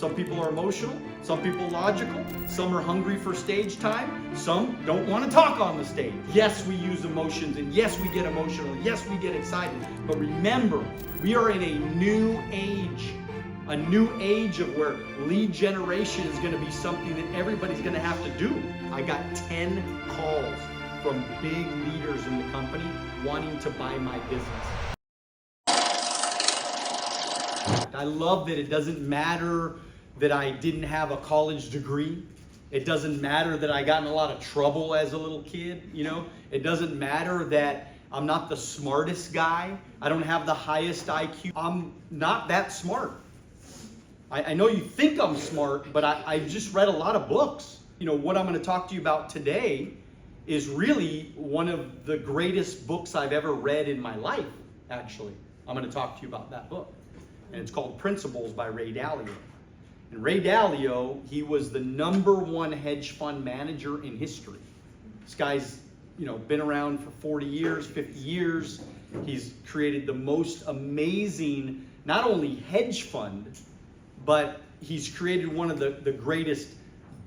Some people are emotional, some people logical, some are hungry for stage time, some don't want to talk on the stage. Yes, we use emotions, and yes, we get emotional, yes, we get excited. But remember, we are in a new age of where lead generation is going to be something that everybody's going to have to do. I got 10 calls from big leaders in the company wanting to buy my business. I love that it doesn't matter that I didn't have a college degree. It doesn't matter that I got in a lot of trouble as a little kid, you know. It doesn't matter that I'm not the smartest guy. I don't have the highest IQ. I'm not that smart. I know you think I'm smart, but I just read a lot of books. You know, what I'm going to talk to you about today is really one of the greatest books I've ever read in my life, actually. I'm going to talk to you about that book. And it's called Principles by Ray Dalio. And Ray Dalio, he was the #1 hedge fund manager in history. This guy's, you know, been around for 40 years, 50 years. He's created the most amazing, not only hedge fund, but he's created one of the greatest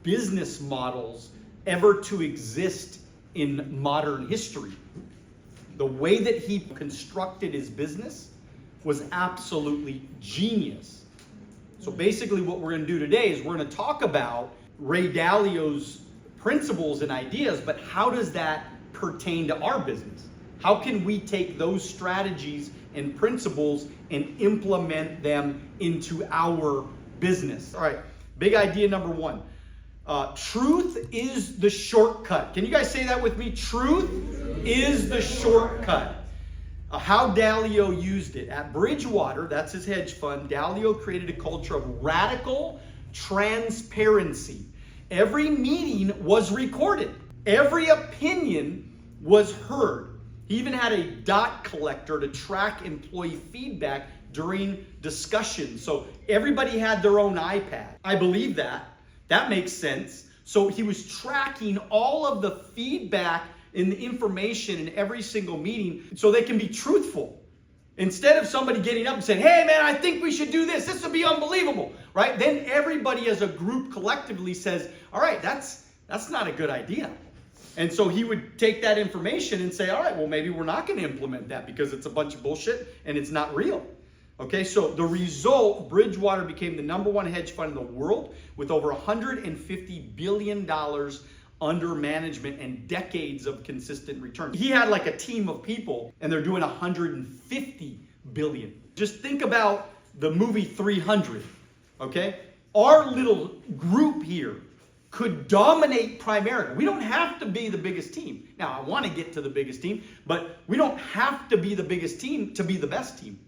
business models ever to exist in modern history. The way that he constructed his business was absolutely genius. So basically what we're going to do today is we're going to talk about Ray Dalio's principles and ideas, but how does that pertain to our business? How can we take those strategies and principles and implement them into our business? All right, big idea number 1. Truth is the shortcut. Can you guys say that with me? Truth is the shortcut. How Dalio used it. At Bridgewater, that's his hedge fund, Dalio created a culture of radical transparency. Every meeting was recorded. Every opinion was heard. He even had a dot collector to track employee feedback during discussions. So everybody had their own iPad. I believe that. That makes sense. So he was tracking all of the feedback and the information in every single meeting so they can be truthful. Instead of somebody getting up and saying, hey man, I think we should do this. This would be unbelievable, right? Then everybody as a group collectively says, all right, that's not a good idea. And so he would take that information and say, all right, well, maybe we're not going to implement that because it's a bunch of bullshit and it's not real. Okay, so the result, Bridgewater became the #1 hedge fund in the world with over $150 billion under management and decades of consistent returns. He had like a team of people and they're doing 150 billion. Just think about the movie 300, okay? Our little group here could dominate Primerica. We don't have to be the biggest team. Now, I want to get to the biggest team, but we don't have to be the biggest team to be the best team.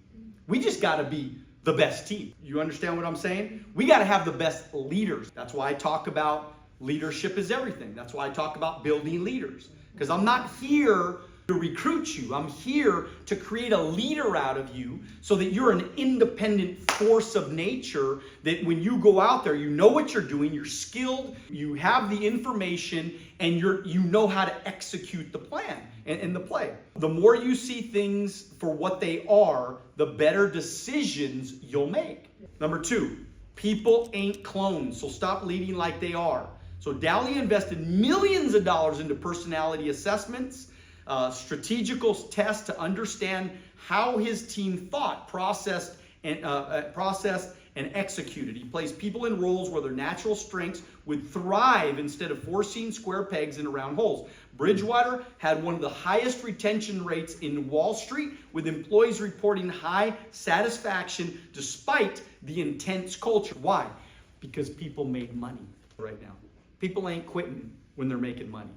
We just got to be the best team. You understand what I'm saying? We got to have the best leaders. That's why I talk about leadership is everything. That's why I talk about building leaders. Because I'm not here to recruit you. I'm here to create a leader out of you so that you're an independent force of nature, that when you go out there, you know what you're doing, you're skilled, you have the information, and you know how to execute the plan and the play. The more you see things for what they are, the better decisions you'll make. Number 2, people ain't clones, so stop leading like they are. So Dalio invested millions of dollars into personality assessments, strategical tests to understand how his team thought, processed, and executed. He placed people in roles where their natural strengths would thrive instead of forcing square pegs into round holes. Bridgewater had one of the highest retention rates in Wall Street, with employees reporting high satisfaction despite the intense culture. Why? Because people made money right now. People ain't quitting when they're making money.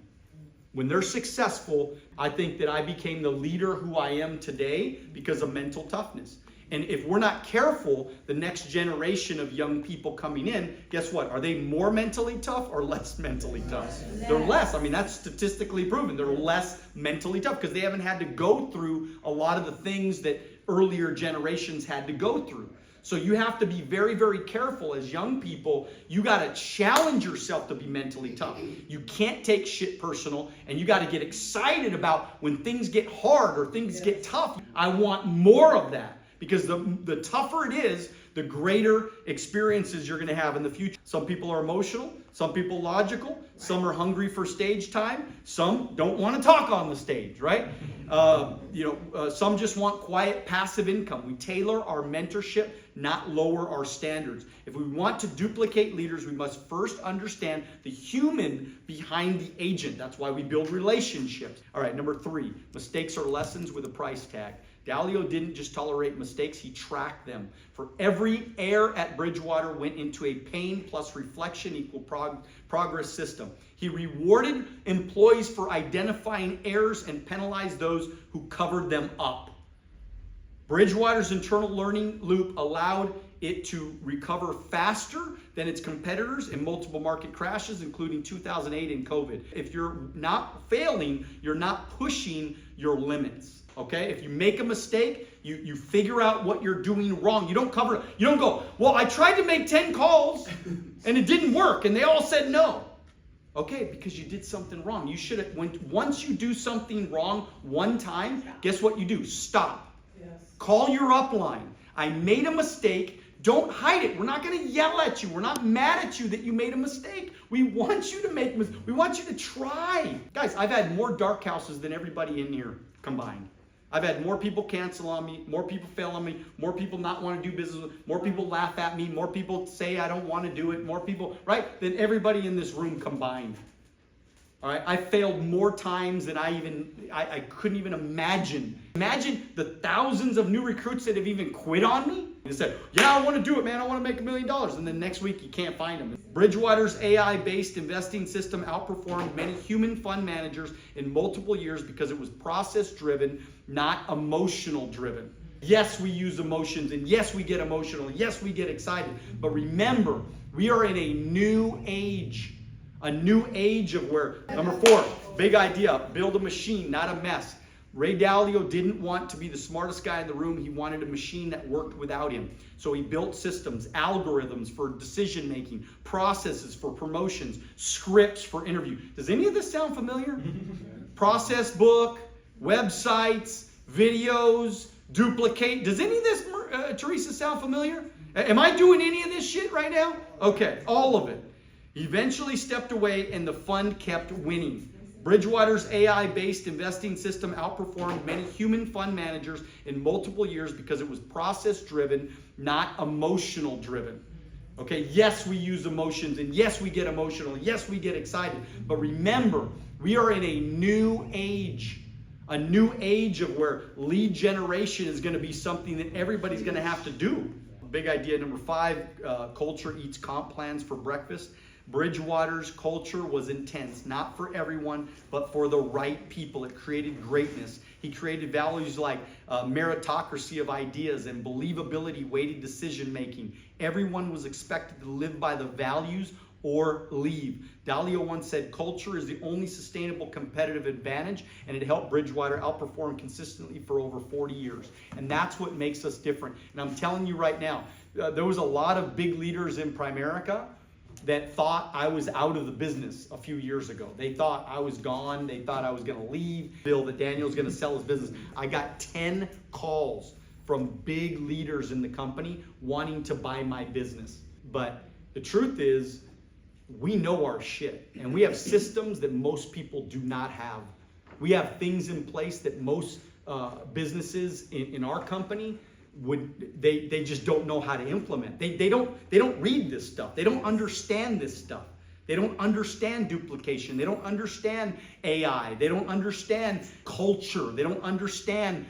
When they're successful, I think that I became the leader who I am today because of mental toughness. And if we're not careful, the next generation of young people coming in, guess what? Are they more mentally tough or less mentally tough? They're less. I mean, that's statistically proven. They're less mentally tough because they haven't had to go through a lot of the things that earlier generations had to go through. So you have to be very, very careful as young people. You got to challenge yourself to be mentally tough. You can't take shit personal, and you got to get excited about when things get hard or things get tough. I want more of that, because the tougher it is, the greater experiences you're going to have in the future. Some people are emotional, some people logical, some are hungry for stage time, some don't want to talk on the stage, right? Some just want quiet, passive income. We tailor our mentorship, not lower our standards. If we want to duplicate leaders, we must first understand the human behind the agent. That's why we build relationships. All right, number 3, mistakes are lessons with a price tag. Dalio didn't just tolerate mistakes, he tracked them. For every error at Bridgewater went into a pain plus reflection equal progress system. He rewarded employees for identifying errors and penalized those who covered them up. Bridgewater's internal learning loop allowed it to recover faster than its competitors in multiple market crashes, including 2008 and COVID. If you're not failing, you're not pushing your limits. Okay, if you make a mistake, you figure out what you're doing wrong. You don't cover it. You don't go, well, I tried to make 10 calls and it didn't work and they all said no. Okay, because you did something wrong. You should have, once you do something wrong one time, guess what you do? Stop. Yes. Call your upline. I made a mistake. Don't hide it. We're not going to yell at you. We're not mad at you that you made a mistake. We want you to make mistakes. We want you to try. Guys, I've had more dark houses than everybody in here combined. I've had more people cancel on me, more people fail on me, more people not want to do business with me, more people laugh at me, more people say I don't want to do it, more people, right, than everybody in this room combined. All right, I failed more times than I couldn't even imagine. Imagine the thousands of new recruits that have even quit on me. They said, yeah, I want to do it, man. I want to make $1 million. And then next week, you can't find them. Bridgewater's AI-based investing system outperformed many human fund managers in multiple years because it was process-driven, not emotional-driven. Yes, we use emotions, and yes, we get emotional. Yes, we get excited. But remember, we are in a new age. A new age of where, number 4, big idea, build a machine, not a mess. Ray Dalio didn't want to be the smartest guy in the room. He wanted a machine that worked without him. So he built systems, algorithms for decision making, processes for promotions, scripts for interview. Does any of this sound familiar? Process book, websites, videos, duplicate. Does any of this, Teresa, sound familiar? Am I doing any of this shit right now? Okay, all of it. He eventually stepped away and the fund kept winning. Bridgewater's AI-based investing system outperformed many human fund managers in multiple years because it was process-driven, not emotional-driven. Okay, yes, we use emotions, and yes, we get emotional, yes, we get excited. But remember, we are in a new age of where lead generation is going to be something that everybody's going to have to do. Big idea number 5, culture eats comp plans for breakfast. Bridgewater's culture was intense, not for everyone, but for the right people. It created greatness. He created values like meritocracy of ideas and believability, weighted decision making. Everyone was expected to live by the values or leave. Dalio once said, culture is the only sustainable competitive advantage, and it helped Bridgewater outperform consistently for over 40 years. And that's what makes us different. And I'm telling you right now, there was a lot of big leaders in Primerica that thought I was out of the business a few years ago. They thought I was gone. They thought I was going to leave. Bill, that Daniel's going to sell his business. I got 10 calls from big leaders in the company wanting to buy my business. But the truth is, we know our shit. And we have systems that most people do not have. We have things in place that most businesses in our company they just don't know how to implement. They don't read this stuff. They don't understand this stuff. They don't understand duplication. They don't understand AI. They don't understand culture. They don't understand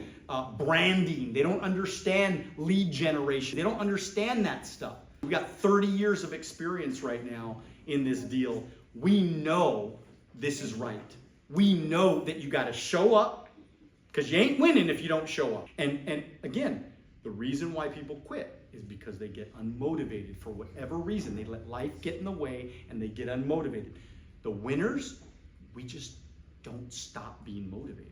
branding. They don't understand lead generation. They don't understand that stuff. We've got 30 years of experience right now in this deal. We know this is right. We know that you got to show up, because you ain't winning if you don't show up. And again, the reason why people quit is because they get unmotivated for whatever reason. They let life get in the way and they get unmotivated. The winners, we just don't stop being motivated.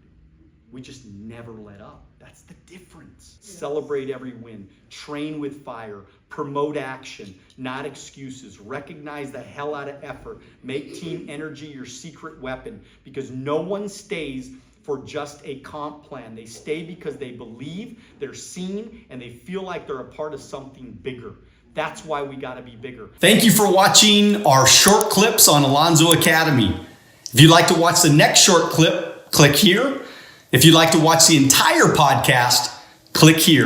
We just never let up. That's the difference. Yes. Celebrate every win. Train with fire. Promote action, not excuses. Recognize the hell out of effort. Make team energy your secret weapon, because no one stays for just a comp plan. They stay because they believe, they're seen, and they feel like they're a part of something bigger. That's why we got to be bigger. Thank you for watching our short clips on Alonzo Academy. If you'd like to watch the next short clip, click here. If you'd like to watch the entire podcast, click here.